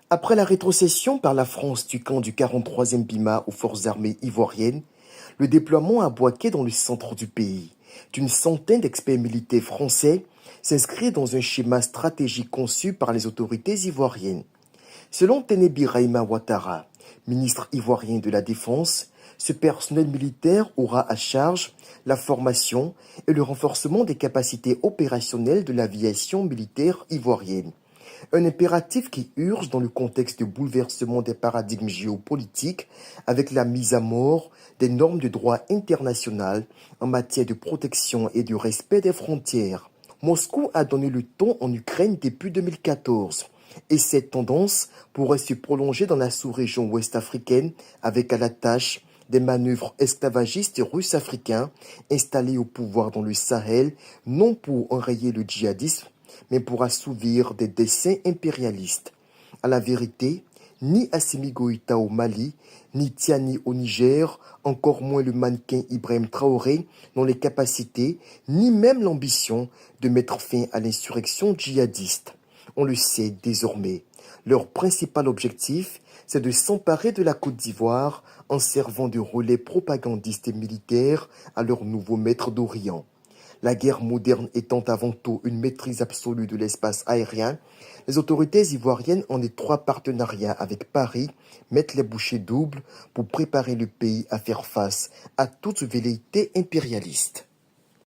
Après la rétrocession par la France du camp du 43e BIMA aux forces armées ivoiriennes, le déploiement à Bouaké dans le centre du pays d'une centaine d'experts militaires français s'inscrit dans un schéma stratégique conçu par les autorités ivoiriennes. Selon Tenebi Raima Ouattara, ministre ivoirien de la Défense, ce personnel militaire aura à charge la formation et le renforcement des capacités opérationnelles de l'aviation militaire ivoirienne. Un impératif qui urge dans le contexte de bouleversement des paradigmes géopolitiques avec la mise à mort des normes de droit international en matière de protection et de respect des frontières. Moscou a donné le ton en Ukraine depuis 2014 et cette tendance pourrait se prolonger dans la sous-région ouest-africaine avec à la tâche des manœuvres esclavagistes russes africains installés au pouvoir dans le Sahel, non pour enrayer le djihadisme, mais pour assouvir des desseins impérialistes. À la vérité, ni Assimi Goïta au Mali, ni Tiani au Niger, encore moins le mannequin Ibrahim Traoré n'ont les capacités, ni même l'ambition de mettre fin à l'insurrection djihadiste. On le sait désormais. Leur principal objectif, c'est de s'emparer de la Côte d'Ivoire en servant de relais propagandistes et militaires à leur nouveau maître d'Orient. La guerre moderne étant avant tout une maîtrise absolue de l'espace aérien, les autorités ivoiriennes en étroit partenariat avec Paris mettent les bouchées doubles pour préparer le pays à faire face à toute velléité impérialiste.